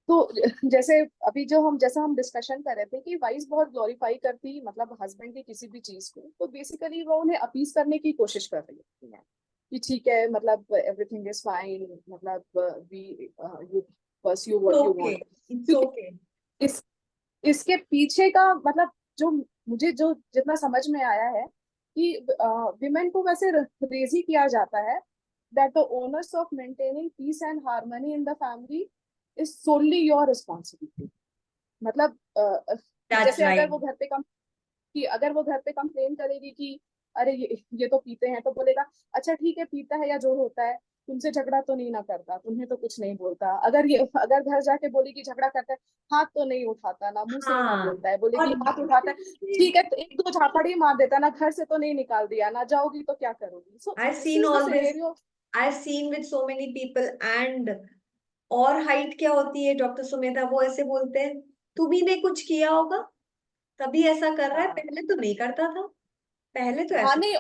तो जैसे अभी जो हम जैसा हम डिस्कशन कर रहे थे कि वाइफ बहुत ग्लोरीफाई करती मतलब हस्बैंड की किसी भी चीज को, तो बेसिकली वो उन्हें अपीज करने की कोशिश कर रही है कि ठीक है, मतलब एवरीथिंग इज फाइन, मतलब we you pursue what you okay, want. It's क्योंकि ओके। इस इसके पीछे का मतलब जो मुझे जो जितना समझ में आया है कि विमेन को वैसे रेज ही किया जाता है that the onus of maintaining peace and harmony in the family is solely your responsibility. मतलब दैट्स जैसे अगर राइट। वो घर पे कि अगर वो घर पे कंप्लेन करेगी कि अरे ये तो पीते हैं, तो बोलेगा अच्छा ठीक है, पीता है या जो होता है, तुमसे झगड़ा तो नहीं ना करता, तुम्हें तो कुछ नहीं बोलता। अगर घर जाके बोलेगी झगड़ा करता है, हाथ तो नहीं उठाता ना, मुंह से ही ना हाँ, बोलता है, और बोलेगी हाथ उठाता है, ठीक है तो एक दो झापड़ ही मार देता ना, घर से तो नहीं निकाल दिया ना, जाओगी तो क्या करोगी। So I this scene is the all this, scenario. I seen with so many people and और हाइट क्या होती है डॉक्टर सुमेधा, वो ऐसे बोलते हैं तुम्ही ने कुछ किया होगा तभी ऐसा कर रहा है, हाँ पहले तो नहीं करता था, पहले तो हाँ, ऐसा। नहीं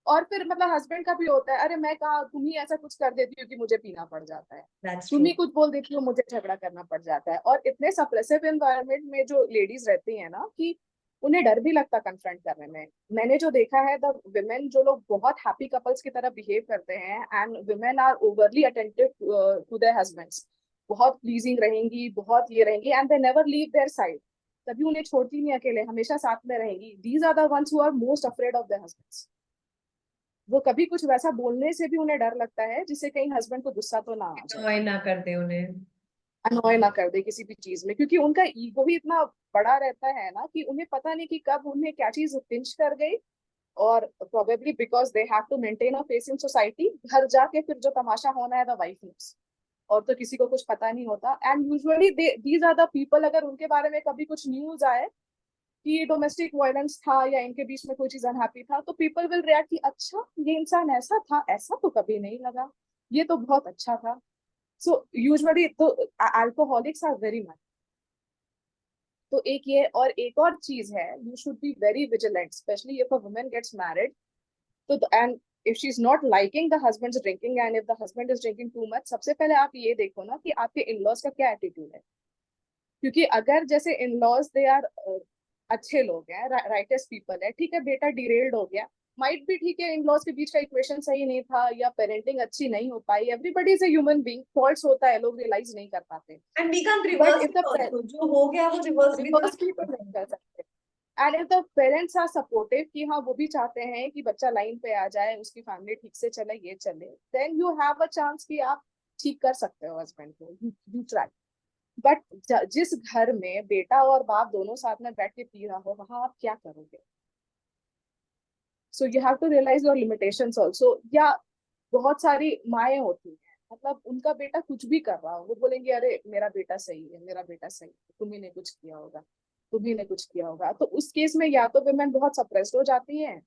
और फिर मतलब हस्बैंड का भी होता है, अरे मैं कहा तुम ही ऐसा कुछ कर देती हो कि मुझे पीना पड़ जाता है, दैट्स तुम ट्रू। ही कुछ बोल देती हो मुझे झगड़ा करना पड़ जाता है। और इतने सप्रेसिव एनवायरनमेंट में जो लेडीज रहती है ना कि उन्हें डर भी लगता कन्फ्रंट करने में। मैंने जो देखा है द विमेन जो लोग बहुत हैप्पी कपल्स की तरह बिहेव करते हैं and women are overly attentive to their husbands, बहुत प्लीजिंग रहेंगी, बहुत ये रहेंगी and they never leave their side, कभी उन्हें छोड़ती नहीं अकेले, हमेशा साथ में रहेंगी। These are the ones who are most afraid of their husbands. वो कभी कुछ वैसा बोलने से भी उन्हें डर लगता है जिससे कहीं हस्बैंड को गुस्सा तो ना आ जाए, अनॉय ना कर दे उन्हें। अनॉय ना कर दे किसी भी चीज में, क्योंकि उनका ईगो ही इतना बड़ा रहता है ना कि उन्हें पता नहीं कि कब उन्हें क्या चीज पिंच कर गई। और probably because they have to maintain a face in society, घर जाके फिर जो तमाशा होना है द वाइफ नोस, और तो किसी को कुछ पता नहीं होता। And usually these are the people, अगर उनके बारे में कभी कुछ न्यूज आए कि डोमेस्टिक वायलेंस था या इनके बीच में कोई चीज अनहैप्पी था, तो पीपल विल रिएक्ट कि अच्छा ये इंसान ऐसा था, ऐसा तो कभी नहीं लगा, ये तो बहुत अच्छा था। सो यूजुअली तो अल्कोहलिक्स आर वेरी मच। तो एक ये, और एक और चीज है, you should be very vigilant specially if a woman gets married. तो and if she is not liking the husband drinking and if the husband is drinking too much, सबसे पहले आप ये देखो ना कि आपके इन लॉज का क्या एटीट्यूड है। क्योंकि अगर जैसे इन लॉज दे आर अच्छे लोग हैं, राइटेस्ट पीपल है, ठीक है बेटा डिरेल्ड हो गया, माइट भी ठीक है, इन लॉज के बीच का इक्वेशन सही नहीं था या पेरेंटिंग अच्छी नहीं हो पाई, everybody is a human being, faults होता है, लोग रियलाइज नहीं कर पाते। And we can but reverse if it the also, जो हो गया वो रिवर्स भी तो रिवर्स भी तो नहीं कर सकते। And if the parents are supportive कि हाँ वो भी चाहते हैं कि बच्चा लाइन पे आ जाए, उसकी फैमिली ठीक से चले, ये चले, then you have a chance कि आप ठीक कर सकते हो हस्बैंड को, यू ट्राई। बट जिस घर में बेटा और बाप दोनों साथ में बैठ के पी रहा हो, वहां आप क्या करोगे। So you have to realize your limitations also. या बहुत सारी माएँ होती हैं, मतलब उनका बेटा कुछ भी कर रहा हो, वो बोलेंगे अरे मेरा बेटा सही है, मेरा बेटा सही है, तुम्ही ने कुछ किया होगा, तुम्ही ने कुछ किया होगा। तो उस केस में या तो वुमेन बहुत सप्रेस्ड हो जाती हैं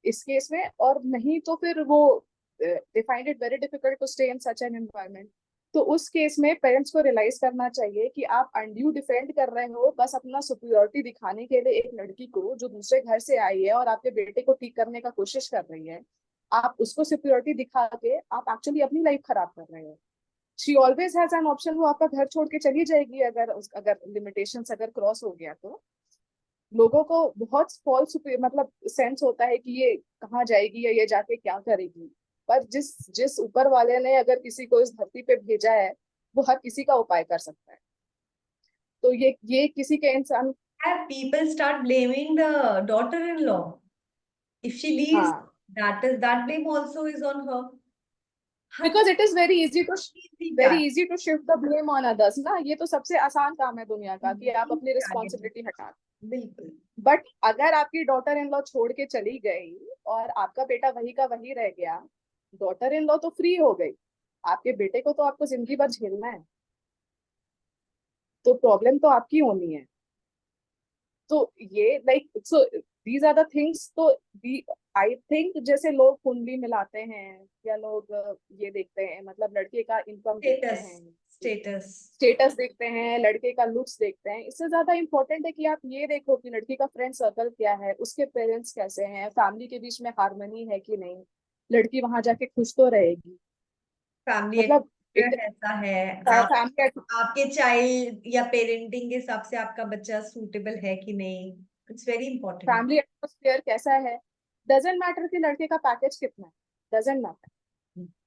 इस केस में, और नहीं तो फिर वो they find it very difficult to stay in such an environment. तो उस केस में पेरेंट्स को रियलाइज करना चाहिए कि आप अनड्यू डिफेंड कर रहे हो बस अपना सुपीरियोरिटी दिखाने के लिए एक लड़की को जो दूसरे घर से आई है और आपके बेटे को ठीक करने का कोशिश कर रही है। आप उसको सुपीरियोरिटी दिखा के आप एक्चुअली अपनी लाइफ खराब कर रहे हो। She always has an option, वो आपका घर छोड़ के चली जाएगी अगर अगर लिमिटेशंस अगर क्रॉस हो गया तो। लोगों को बहुत फॉल्स मतलब सेंस होता है कि ये कहाँ जाएगी या ये जाके क्या करेगी। पर जिस जिस ऊपर वाले ने अगर किसी को इस धरती पे भेजा है, वो हर किसी का उपाय कर सकता है। तो ये किसी के इंसान। have people start blaming the daughter-in-law if she leaves, हाँ, that blame also is on her. Her because it is चीज ही क्या वेरी है, easy to shift the blame on others ना, ये तो सबसे आसान काम है दुनिया का कि आप blame अपनी target है। रिस्पॉन्सिबिलिटी हटा। बिल्कुल। बट अगर आपकी डॉटर इन लॉ छोड़ के चली गई और आपका बेटा वही का वही रह गया, डॉटर इन लॉ तो फ्री हो गई, आपके बेटे को तो आपको जिंदगी भर झेलना है, तो प्रॉब्लम तो आपकी होनी है। तो ये like so these are the things. तो आई थिंक जैसे लोग कुंडली मिलाते हैं या लोग ये देखते हैं, मतलब लड़के का इनकम देखते स्टेटस, हैं, स्टेटस। स्टेटस देखते हैं, लड़के का लुक्स देखते हैं, इससे ज्यादा इंपॉर्टेंट है कि आप ये देखो कि लड़की का फ्रेंड सर्कल क्या है, उसके पेरेंट्स कैसे हैं, फैमिली के बीच में हार्मनी है कि नहीं, लड़की वहां जाके खुश तो रहेगी। फैमिली मतलब इट कैसा है, आप फैमिली आपके चाइल्ड या पेरेंटिंग के हिसाब से आपका बच्चा सूटेबल है कि नहीं, it's very important. Family atmosphere कैसा है, डजेंट मैटर कि लड़के का पैकेज कितना है, डजेंट मैटर।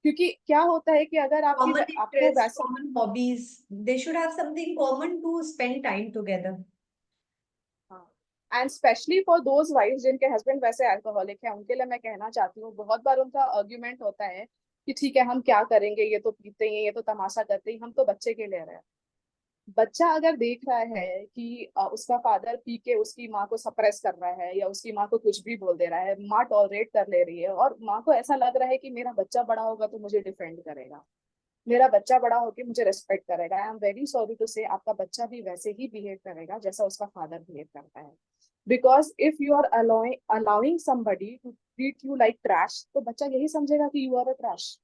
क्योंकि क्या होता है कि अगर कॉमन आपको इंटरेस्ट, वैसा, common hobbies, they should have something common to spend time together. हाँ, and specially for those wife जिनके हस्बैंड वैसे अल्कोहलिक है, उनके लिए मैं कहना चाहती हूँ, बहुत बार उनका आर्ग्यूमेंट होता है कि ठीक है हम क्या करेंगे, ये तो पीते ही हैं, ये तो तमाशा करते ही, हम तो बच्चे के लिए रहे हैं। बच्चा अगर देख रहा है कि उसका फादर पी के उसकी माँ को सप्रेस कर रहा है या उसकी माँ को कुछ भी बोल दे रहा है, माँ टॉलरेट कर ले रही है, और माँ को ऐसा लग रहा है कि मेरा बच्चा बड़ा होगा तो मुझे डिफेंड करेगा, मेरा बच्चा बड़ा होकर मुझे रेस्पेक्ट करेगा, I am very sorry to say आपका बच्चा भी वैसे ही बिहेव करेगा जैसा उसका फादर बिहेव करता है। Because if you are allowing somebody to treat you like trash, तो बच्चा यही समझेगा कि यू आर अ ट्रैश।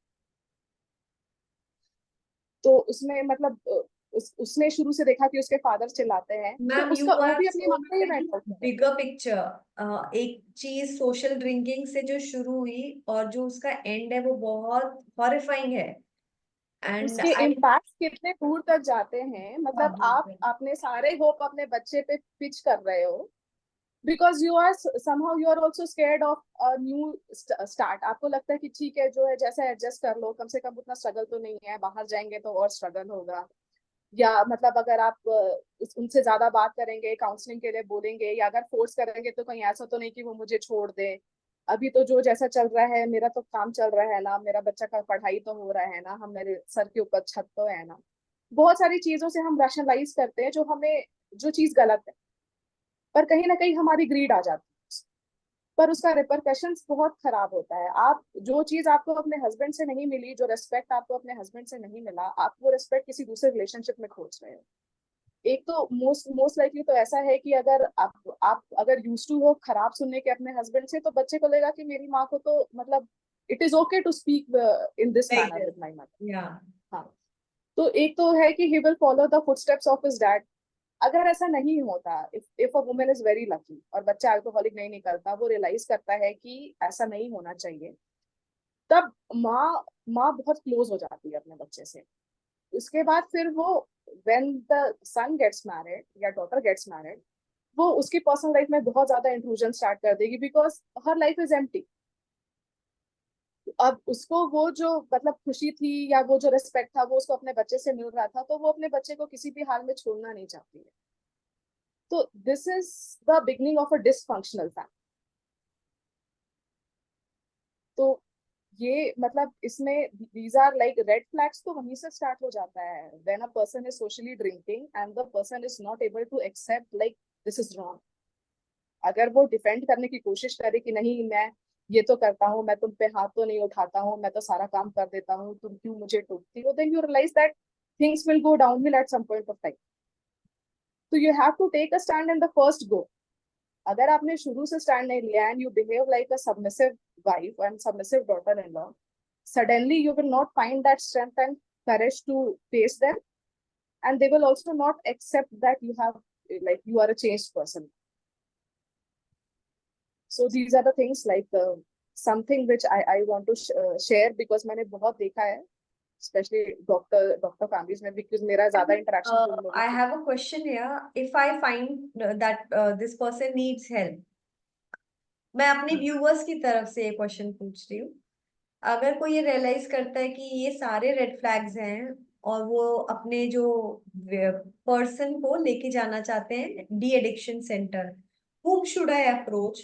तो उसमें मतलब उसने शुरू से देखा कि उसके फादर चिल्लाते हैं, तो मैम यू उसका वो आर भी अपनी सो माँ पे ही वेरी वेंट आउट करेगा। Bigger picture. एक चीज सोशल ड्रिंकिंग से जो शुरू हुई और जो उसका एंड है वो बहुत हॉरिफाइंग है। एंड उसके आई, इम्पैक्ट कितने दूर तक जाते हैं, मतलब आप अपने सारे होप अपने बच्चे पे पिच कर रहे हो, because you are somehow you are also scared of a new start। आपको लगता है कि ठीक है जो है जैसे एडजस्ट कर लो, कम से कम उतना स्ट्रगल तो नहीं है, बाहर जाएंगे तो और स्ट्रगल होगा, या मतलब अगर आप उनसे ज्यादा बात करेंगे, काउंसलिंग के लिए बोलेंगे, या अगर फोर्स करेंगे तो कहीं ऐसा तो नहीं कि वो मुझे छोड़ दे, अभी तो जो जैसा चल रहा है, मेरा तो काम चल रहा है ना, मेरा बच्चा का पढ़ाई तो हो रहा है ना, हम मेरे सर के ऊपर छत तो है ना। बहुत सारी चीजों से हम रैशनलाइज करते हैं जो हमें, जो चीज गलत है, पर कहीं ना कहीं हमारी ग्रीड आ जाती है, पर उसका रिपरकशंस बहुत खराब होता है। आप जो चीज आपको अपने हस्बैंड से नहीं मिली, जो रिस्पेक्ट आपको अपने हस्बैंड से नहीं मिला, आप वो रिस्पेक्ट किसी दूसरे रिलेशनशिप में खोज रहे हो। एक तो मोस्ट मोस्ट लाइकली तो ऐसा है कि अगर आप अगर यूज टू हो खराब सुनने के अपने हस्बैंड से, तो बच्चे को लगेगा कि मेरी माँ को तो मतलब it is okay to speak in this like manner this, with my mother. या हाँ, तो एक तो है कि he will follow the footsteps of his dad. अगर ऐसा नहीं होता, if a woman is very lucky और बच्चा अल्कोहलिक नहीं निकलता, वो रियलाइज करता है कि ऐसा नहीं होना चाहिए, तब माँ माँ बहुत क्लोज हो जाती है अपने बच्चे से। उसके बाद फिर वो when the son gets married या डॉटर गेट्स मैरिड, वो उसकी पर्सनल लाइफ में बहुत ज्यादा इंट्रूजन स्टार्ट कर देगी, because her life is empty. अब उसको वो जो मतलब खुशी थी या वो जो रिस्पेक्ट था, वो उसको अपने बच्चे से मिल रहा था, तो वो अपने बच्चे को किसी भी हाल में छोड़ना नहीं चाहती है। तो this is the beginning of a dysfunctional family. तो ये मतलब इसमें these are like red flags, तो वहीं से स्टार्ट हो जाता है, when a person is socially drinking and the person is not able to accept like this is wrong. अगर वो डिफेंड करने की कोशिश करे कि नहीं मैं ये तो करता हूँ, मैं तुम पे हाथ तो नहीं उठाता हूँ, मैं तो सारा काम कर देता हूँ, तुम क्यों मुझे टोकती हो, then you realise that things will go downhill at some point of time. तो you have to take a stand in the first go. अगर आपने शुरू से स्टैंड नहीं लिया and you behave like a submissive wife and submissive daughter in law, suddenly you will not find that strength and courage to face them, and they will also not accept that you have like you are a changed person. So these are the things like something which I want to share, because मैंने बहुत देखा है, especially doctor families में, because मेरा ज्यादा interaction उन लोगों I से। have a question here. If I find that this person needs help, मैं अपने व्यूअर्स की तरफ से ये क्वेश्चन पूछ रही हूँ। अगर कोई ये रियलाइज करता है कि ये सारे रेड फ्लैग्स हैं और वो अपने जो पर्सन को लेके जाना चाहते हैं de addiction centre, whom should I approach?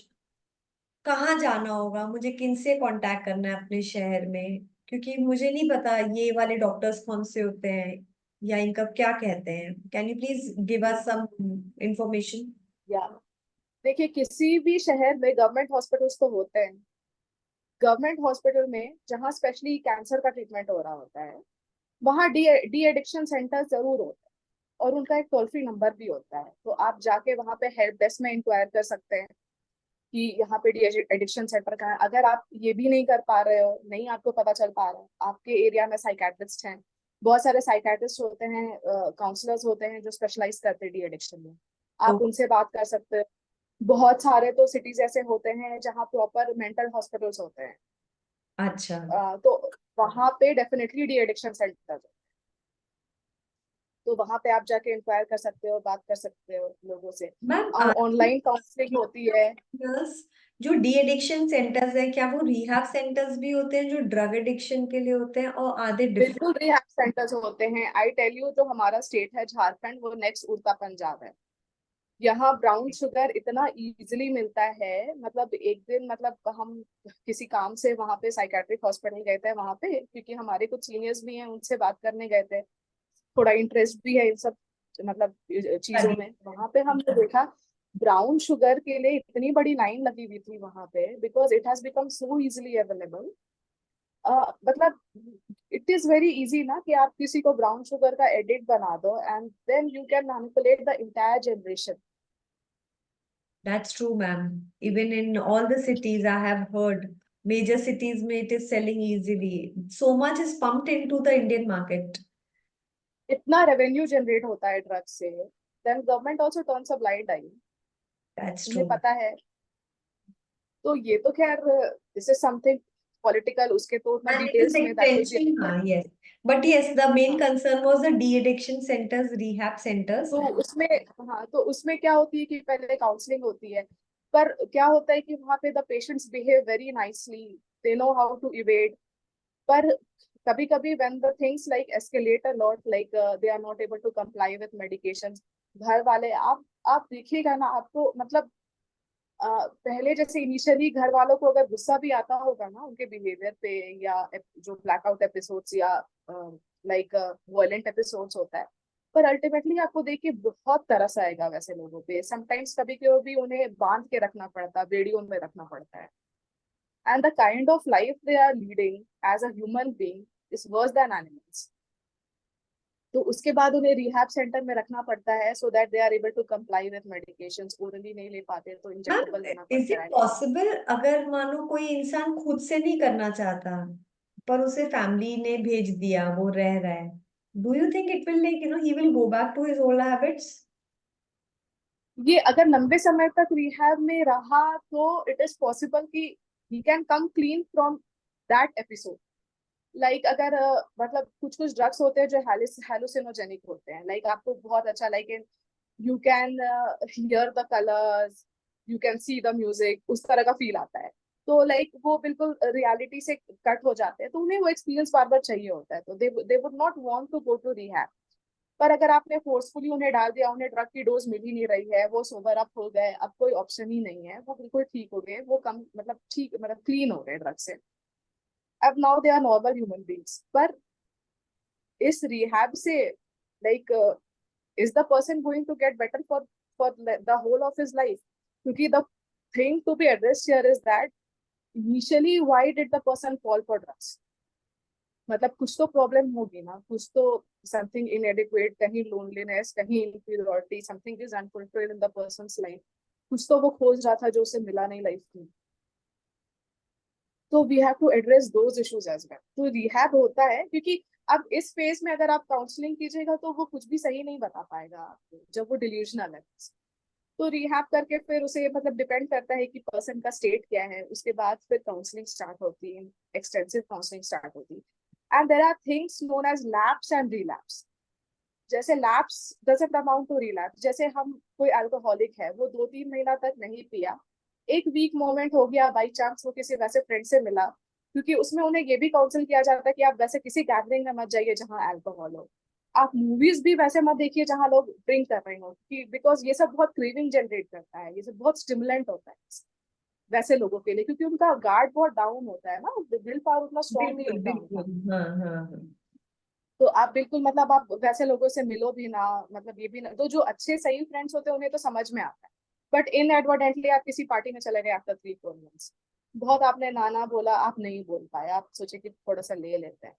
कहाँ जाना होगा मुझे, किनसे कांटेक्ट करना है अपने शहर में? क्योंकि मुझे नहीं पता ये वाले डॉक्टर्स कौन से होते हैं या इनका क्या कहते हैं। Can you please give us some information? या देखिए, किसी भी शहर में गवर्नमेंट हॉस्पिटल्स तो होते हैं। गवर्नमेंट हॉस्पिटल में जहाँ स्पेशली कैंसर का ट्रीटमेंट हो रहा होता है, वहाँ डी एडिक्शन सेंटर जरूर होता है, और उनका एक टोल फ्री नंबर भी होता है, तो आप जाके वहाँ पे हेल्प डेस्क में इंक्वायर कर सकते हैं कि यहाँ पे डी एडिक्शन सेंटर कहाँ है। अगर आप ये भी नहीं कर पा रहे हो, नहीं आपको पता चल पा रहा है, आपके एरिया में साइकेट्रिस्ट हैं, बहुत सारे साइकेट्रिस्ट होते हैं, काउंसलर्स होते हैं जो स्पेशलाइज करते हैं डी एडिक्शन में, आप उनसे बात कर सकते हो। बहुत सारे तो सिटीज ऐसे होते हैं जहाँ प्रॉपर मेंटल हॉस्पिटल्स होते हैं। अच्छा। तो वहां पे डेफिनेटली डी एडिक्शन सेंटर, तो वहां पे आप जाके इंक्वायर कर सकते हो, बात कर सकते हो लोगों से। मैम और ऑनलाइन काउंसलिंग होती है। जो डी एडिक्शन सेंटर्स है, क्या वो रिहैब सेंटर्स भी होते हैं जो ड्रग एडिक्शन के लिए होते हैं, और आधे डिफरेंट? बिल्कुल रिहैब सेंटर्स होते हैं। आई टेल यू, जो हमारा स्टेट है झारखंड, वो नेक्स्ट उड़ता पंजाब है। यहाँ ब्राउन शुगर इतना इजीली मिलता है, मतलब एक दिन, मतलब हम किसी काम से वहां पे साइकेट्रिक हॉस्पिटल गए थे वहां पे, क्योंकि हमारे कुछ सीनियर्स भी हैं, उनसे बात करने गए थे, थोड़ा इंटरेस्ट भी है इन सब मतलब चीजों में। वहां पे हमने देखा ब्राउन शुगर के लिए इतनी बड़ी लाइन लगी हुई थी वहां पे, because it has become so easily available. मतलब इट इज वेरी इजी ना कि आप किसी को ब्राउन शुगर का एडिक्ट बना दो, and then you can manipulate the entire generation. That's true, ma'am. Even in all the cities, I have heard major cities में it is selling easily. So much is pumped into the Indian market. इतना revenue generate होता है drugs से, then government also turns a blind eye. That's उन्हें true. पता है। तो ये तो खैर, दिस इज समथिंग पॉलिटिकल, उसके तो उतना And it is डिटेल्स में that will extension, be. yes. But yes, the main हाँ, concern was the de-addiction centers, rehab centers. तो उसमें, हाँ तो उसमें क्या होती है कि पहले काउंसलिंग होती है, पर क्या होता है कि वहाँ पे the patients behave very nicely, they know how to evade. पर कभी कभी when the things like escalate a lot, like they are not able to comply with medications, घर वाले, आप देखिएगा ना, आपको मतलब पहले जैसे इनिशियली घर वालों को अगर गुस्सा भी आता होगा ना उनके बिहेवियर पे, या जो ब्लैकआउट एपिसोड्स या लाइक वायलेंट एपिसोड्स होता है, पर अल्टीमेटली आपको देख के बहुत तरस आएगा वैसे लोगों पे। समटाइम्स कभी कभी उन्हें बांध के रखना पड़ता है, बेड़ियों में रखना पड़ता है। And the kind of life they are leading as a human being is worse than animals. तो उसके बाद उन्हें रिहैब सेंटर में रखना पड़ता है, so that they are able to comply with medications. Orally नहीं ले पाते तो मैम, इंजेक्टेबल लेना इज पड़ता इट है। पॉसिबल अगर मानो कोई इंसान खुद से नहीं करना चाहता, पर उसे फैमिली ने भेज दिया, वो रह रहा है, do you think it will like he will go back to his old habits? ये अगर लंबे समय तक रिहैब में रहा तो इट इज पॉसिबल कि he can come clean from that episode. Like अगर मतलब कुछ कुछ ड्रग्स होते हैं जो हेलुसिनोजेनिक होते हैं, लाइक आपको बहुत अच्छा, like in you can hear the colours, you can see the music, उस तरह का फील आता है। तो लाइक वो बिल्कुल रियलिटी से कट हो जाते हैं, तो उन्हें वो एक्सपीरियंस बार बार चाहिए होता है, तो they would not want to go to rehab. पर अगर आपने फोर्सफुली उन्हें डाल दिया, उन्हें ड्रग की डोज मिल ही नहीं रही है, वो सोबर अप हो गए, अब कोई ऑप्शन ही नहीं है, वो बिल्कुल ठीक हो गए, वो कम मतलब ठीक, मतलब क्लीन हो गए ड्रग से, अब now they are normal human beings. पर इस रिहैब से like is the person going to get better for the whole of his life? क्योंकि the thing to be addressed here is that initially why did the person fall for drugs? मतलब कुछ तो problem होगी ना, कुछ तो something इनएडिक्वेट, कहीं loneliness, कहीं inferiority, something is unfulfilled in the person's life. कुछ तो वो खोज रहा था जो उसे मिला नहीं लाइफ में। तो we have to address those issues as well. तो रिहैब होता है, क्योंकि अब इस फेज में अगर आप काउंसलिंग कीजिएगा तो वो कुछ भी सही नहीं बता पाएगा आपको, जब वो डिल्यूजनल है। तो रिहैब करके फिर उसे मतलब डिपेंड करता है कि पर्सन का स्टेट क्या है, उसके बाद फिर काउंसलिंग स्टार्ट होती है, एक्सटेंसिव काउंसलिंग स्टार्ट होती है। And there are things known as lapse and relapse. जैसे lapse doesn't amount to relapse, जैसे हम कोई अल्कोहलिक है, वो 2-3 महीना तक नहीं पिया, एक वीक मोमेंट हो गया, बाई चांस वो किसी वैसे फ्रेंड से मिला, क्योंकि उसमें उन्हें ये भी काउंसिल किया जाता है कि आप वैसे किसी गैदरिंग में मत जाइए जहाँ अल्कोहल हो, आप मूवीज भी वैसे मत देखिए जहाँ लोग ड्रिंक कर रहे हो, कि बिकॉज ये सब बहुत क्रेविंग जनरेट करता है, ये सब बहुत स्टिमुलेंट होता है वैसे लोगों के लिए, क्योंकि उनका गार्ड बहुत डाउन होता है ना, विल पावर उतना स्ट्रांग नहीं बिल्कुल होता उनका। बिल्कुल, हाँ हाँ हाँ। तो आप बिल्कुल मतलब आप वैसे लोगों से मिलो भी ना, मतलब ये भी ना, तो जो अच्छे सही फ्रेंड्स होते हैं उन्हें तो समझ में आता है। बट इनएडवर्टेंटली आप किसी पार्टी में चले गए आफ्टर 3-4 मंथ्स, बहुत आपने नाना बोला, आप नहीं बोल पाए, आप सोचे कि थोड़ा सा ले लेते हैं,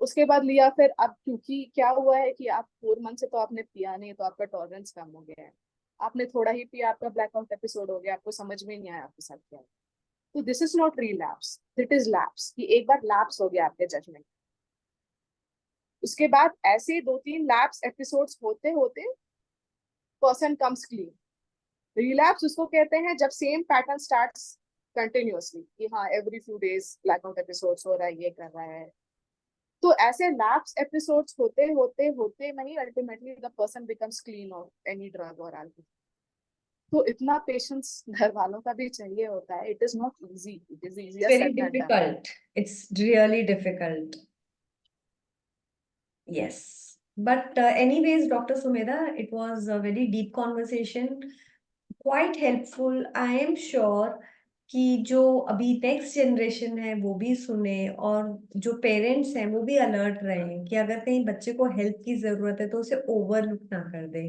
उसके बाद लिया, फिर अब क्योंकि क्या हुआ है कि आप 4 मंथ से तो आपने पिया नहीं, तो आपका टॉलरेंस कम हो गया है, आपने थोड़ा ही पिया, आपका ब्लैकआउट एपिसोड हो गया, आपको समझ में नहीं आया आपके साथ क्या है। तो this is not relapse, it is lapse, कि एक बार लैप्स हो गया आपके जजमेंट। उसके बाद ऐसे 2-3 लैप्स एपिसोड्स होते होते पर्सन कम्स क्लीन। रिलैप्स उसको कहते हैं जब सेम पैटर्न स्टार्ट्स कंटिन्यूअसली कि हाँ every few days blackout episodes हो रहा है, ये कर रहा है। तो ऐसे लैप्स एपिसोड्स होते होते होते नहीं ultimately the person becomes clean of any drug और एल्कोहल। तो इतना पेशेंस घर वालों का भी चाहिए होता है। It is not easy, it is easier Very said than done. difficult. It's really difficult. Yes. But anyways, Dr. Sumedha, it was a very deep conversation, quite helpful. I am sure कि जो अभी next generation है वो भी सुने, और जो parents हैं वो भी अलर्ट रहें कि अगर कहीं बच्चे को हेल्प की जरूरत है तो उसे ओवरलुक ना कर दे.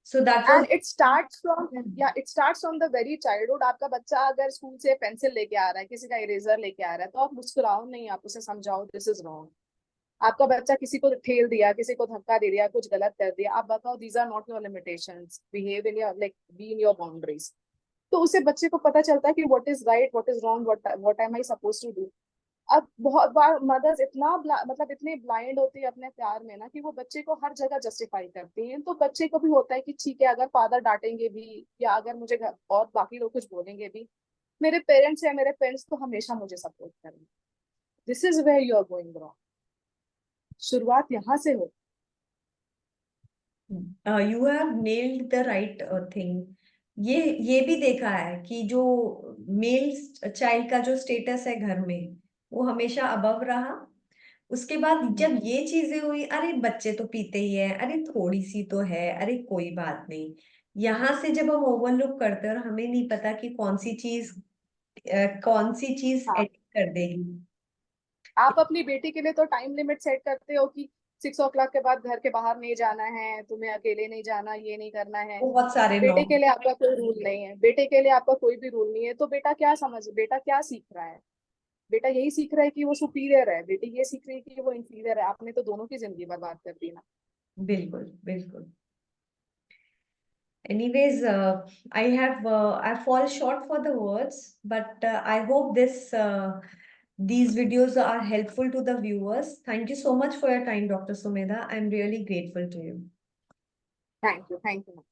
So that was. And it starts from, या it starts from the very childhood. आपका बच्चा अगर स्कूल से पेंसिल लेके आ रहा है, किसी का इरेजर लेके आ रहा है, तो आप मुस्कुराओ नहीं, आप उसे समझाओ दिस इज रॉन्ग। आपका बच्चा किसी को ठेल दिया, किसी को धक्का दे दिया, कुछ गलत कर दिया, आप बताओ these are not your limitations, behave in your like be in your boundaries. तो उसे बच्चे को पता चलता है कि what is right, what is wrong, what am I suppose to do. अब बहुत बार मदर्स इतना मतलब इतने ब्लाइंड होती है अपने प्यार में ना कि वो बच्चे को हर जगह जस्टिफाई करती हैं। तो बच्चे को भी होता है कि ठीक है अगर फादर डांटेंगे भी या अगर मुझे और बाकी लोग कुछ बोलेंगे भी, मेरे पेरेंट्स या मेरे पेरेंट्स तो हमेशा मुझे सपोर्ट करेंगे। This is where you are going wrong. शुरुआत यहाँ से हो। You have nailed the right thing. ये भी देखा है कि जो मेल चाइल्ड का जो स्टेटस है घर में वो हमेशा अबव रहा. उसके बाद जब ये चीजें हुई, अरे बच्चे तो पीते ही है, अरे थोड़ी सी तो है, अरे कोई बात नहीं, यहाँ से जब हम ओवरलुक करते हैं और हमें नहीं पता कि कौन सी चीज हाँ, एडिट कर देगी. आप अपनी बेटी के लिए तो टाइम लिमिट सेट करते हो कि 6 o'clock के बाद घर के बाहर नहीं जाना है, तुम्हें अकेले नहीं जाना, ये नहीं करना है। बहुत सारे बेटे नॉर्म. के लिए आपका कोई रूल नहीं है, बेटे के लिए आपका कोई भी रूल नहीं है। तो बेटा क्या समझ, बेटा क्या सीख रहा है? बेटा यही सीख रहा है कि वो सुपीरियर है, बेटी ये सीख रही है कि वो इंफीरियर है। आपने तो दोनों की जिंदगी बर्बाद कर दी ना। बिल्कुल बिल्कुल. Anyways, I fall short for the words, but I hope these videos are helpful to the viewers. Thank you so much for your time, Dr. Sumedha. I'm really grateful to you. Thank you, thank you.